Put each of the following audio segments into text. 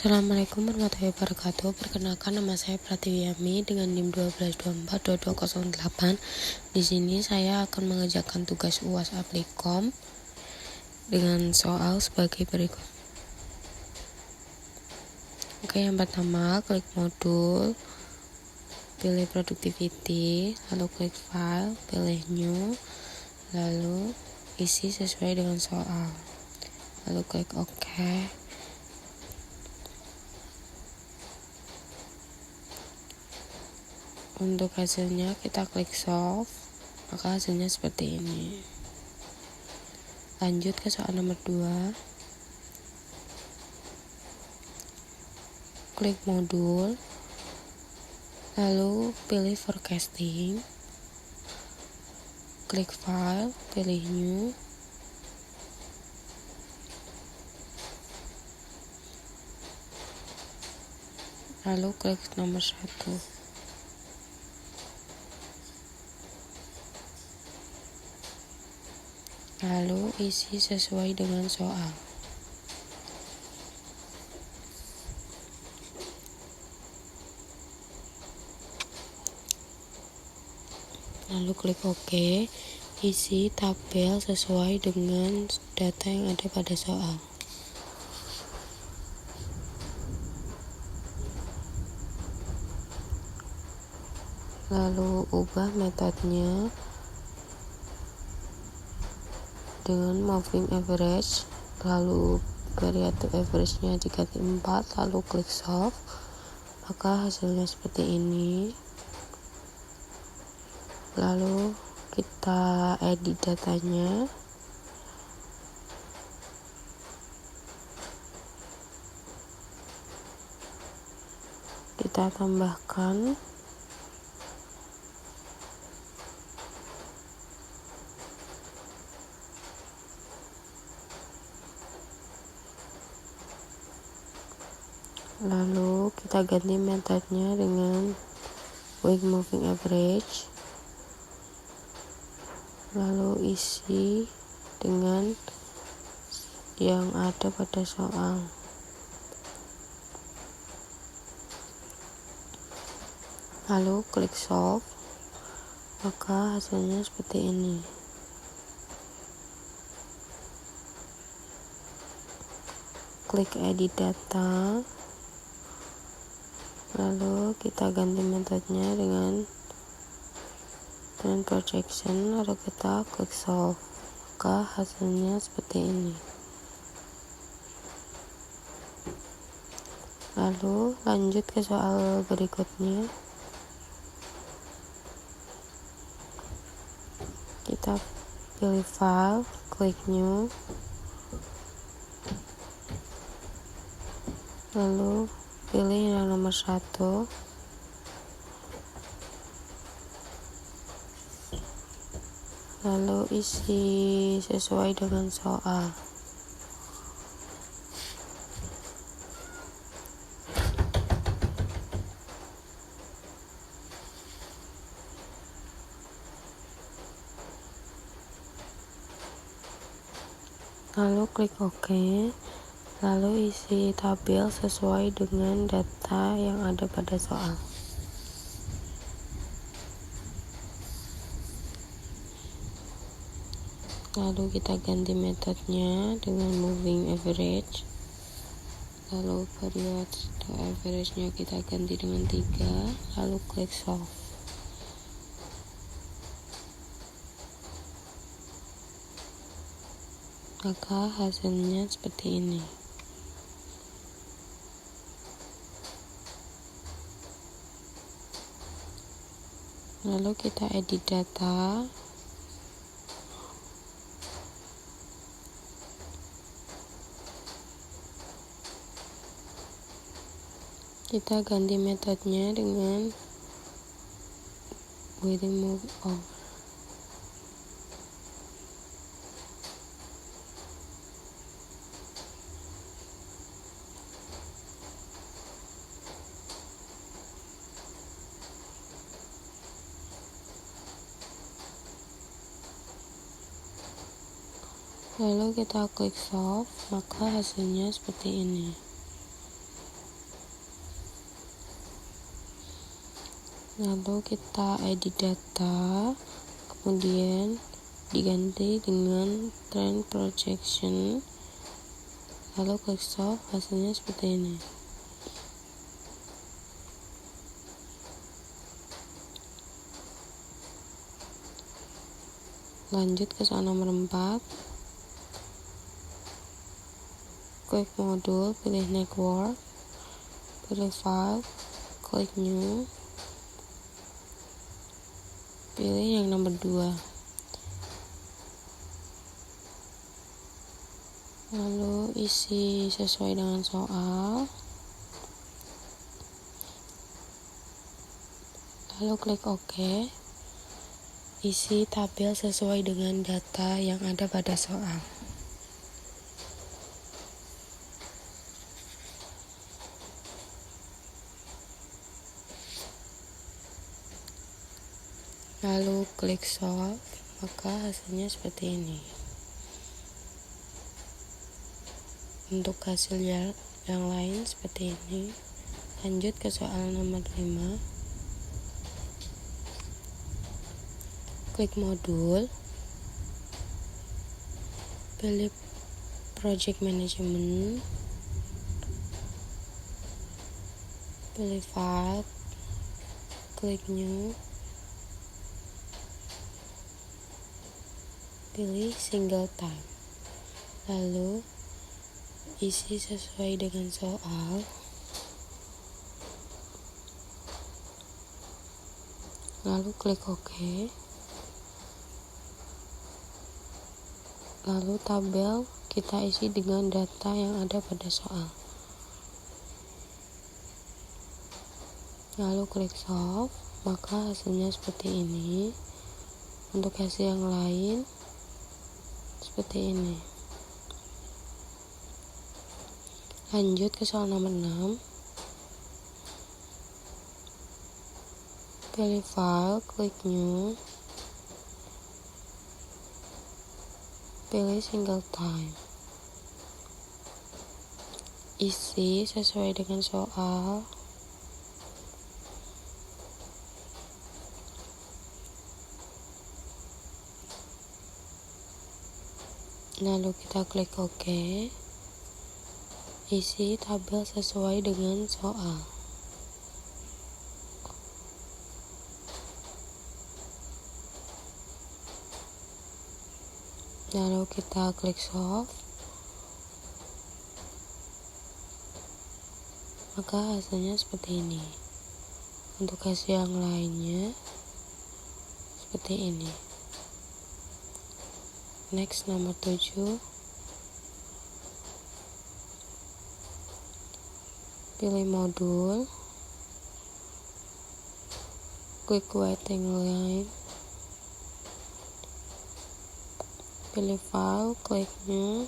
Assalamualaikum warahmatullahi wabarakatuh. Perkenalkan, nama saya Pratiwiyami dengan NIM 12242208. Di sini saya akan mengerjakan tugas UAS Applikom dengan soal sebagai berikut. Oke, yang pertama, klik modul, pilih productivity, lalu klik file, pilih new, lalu isi sesuai dengan soal, lalu klik OK. Untuk hasilnya kita klik solve, maka hasilnya seperti ini. Lanjut ke soal nomor 2. Klik modul, lalu pilih forecasting, klik file, pilih new, lalu klik nomor 1. Lalu isi sesuai dengan soal. Lalu klik OK. Isi tabel sesuai dengan data yang ada pada soal. Lalu ubah metodenya dengan moving average, lalu variatif average-nya diganti 4, lalu klik solve, maka hasilnya seperti ini. Lalu kita edit datanya, kita tambahkan lalu kita ganti metodenya dengan week moving average, lalu isi dengan yang ada pada soal. Lalu klik solve, maka hasilnya seperti ini. Klik edit data, lalu kita ganti metodenya dengan trend projection, lalu kita klik solve, maka hasilnya seperti ini. Lalu lanjut ke soal berikutnya. Kita pilih file, klik new, lalu pilih yang nomor 1, lalu isi sesuai dengan soal. Lalu klik OK, lalu isi tabel sesuai dengan data yang ada pada soal. Lalu kita ganti metodenya dengan moving average, lalu variatif average-nya kita ganti dengan 3, lalu klik solve. Maka hasilnya seperti ini. Lalu kita edit data, kita ganti metodenya dengan weekly move over. Lalu kita klik solve, maka hasilnya seperti ini. Lalu kita edit data, kemudian diganti dengan trend projection, lalu klik solve, hasilnya seperti ini. Lanjut ke soal nomor 4. Klik modul, pilih network, pilih file, klik new, pilih yang nomor 2. Lalu isi sesuai dengan soal, lalu klik OK. Isi tabel sesuai dengan data yang ada pada soal. Lalu klik solve, maka hasilnya seperti ini. Untuk hasil yang lain seperti ini. Lanjut ke soal nomor 5. Klik modul, pilih project management, pilih file, klik new, pilih single time, lalu isi sesuai dengan soal, lalu klik OK. Lalu tabel kita isi dengan data yang ada pada soal. Lalu klik solve, maka hasilnya seperti ini. Untuk hasil yang lain seperti ini. Lanjut ke soal nomor 6. Pilih file, klik new, pilih single time, isi sesuai dengan soal, lalu kita klik OK. Isi tabel sesuai dengan soal. Lalu kita klik solve, maka hasilnya seperti ini. Untuk hasil yang lainnya seperti ini. Next, nomor 7. Pilih modul, klik waiting line, pilih file, klik new,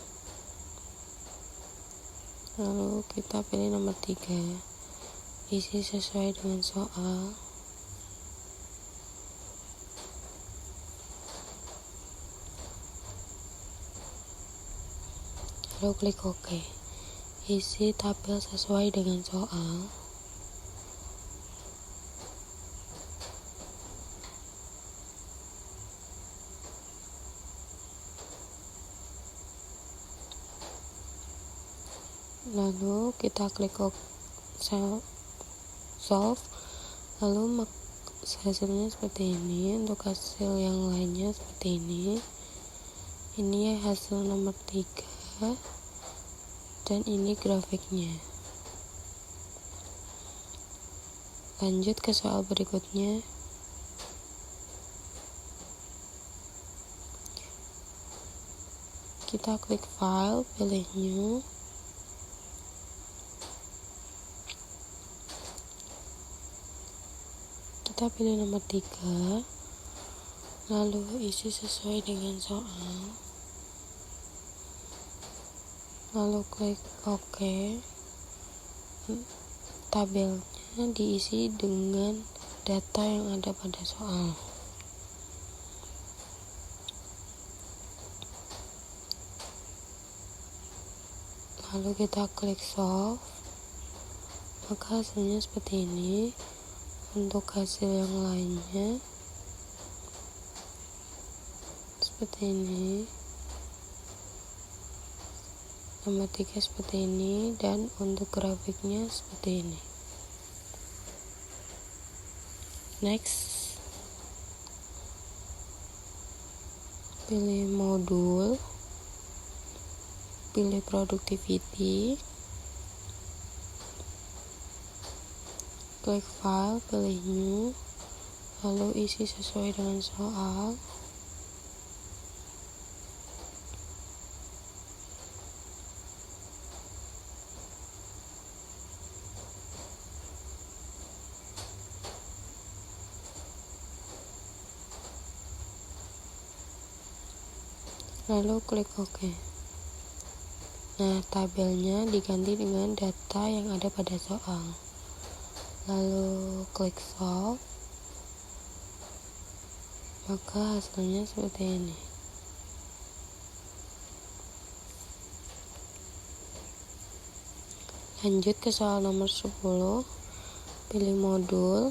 lalu kita pilih nomor 3, isi sesuai dengan soal, lalu klik OK. Isi tabel sesuai dengan soal, lalu kita klik solve, lalu hasilnya seperti ini. Untuk hasil yang lainnya seperti ini. Ini hasil nomor 3 dan ini grafiknya. Lanjut ke soal berikutnya. Kita klik file, pilih new, kita pilih nomor 3, lalu isi sesuai dengan soal, lalu klik OK. Tabelnya diisi dengan data yang ada pada soal. Lalu kita klik solve, maka hasilnya seperti ini. Untuk hasil yang lainnya seperti ini, nomor 3 seperti ini, dan untuk grafiknya seperti ini. Next, pilih modul, pilih productivity, klik file, pilih new, lalu isi sesuai dengan soal. Lalu klik OK. Nah, tabelnya diganti dengan data yang ada pada soal. Lalu klik solve, maka hasilnya seperti ini. Lanjut ke soal nomor 10. Pilih modul,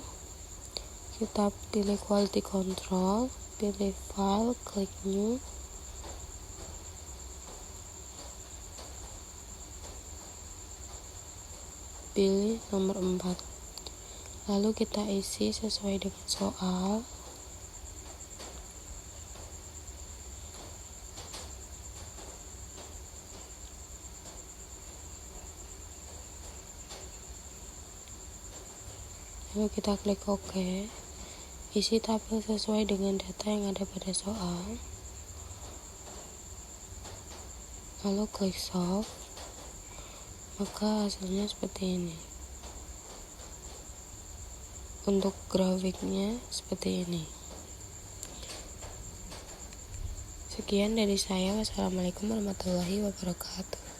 kita pilih quality control, pilih file, klik new, pilih nomor 4. Lalu kita isi sesuai dengan soal. Lalu kita klik OK. Isi tabel sesuai dengan data yang ada pada soal. Lalu klik solve, maka hasilnya seperti ini. Untuk grafiknya seperti ini. Sekian dari saya. Wassalamualaikum warahmatullahi wabarakatuh.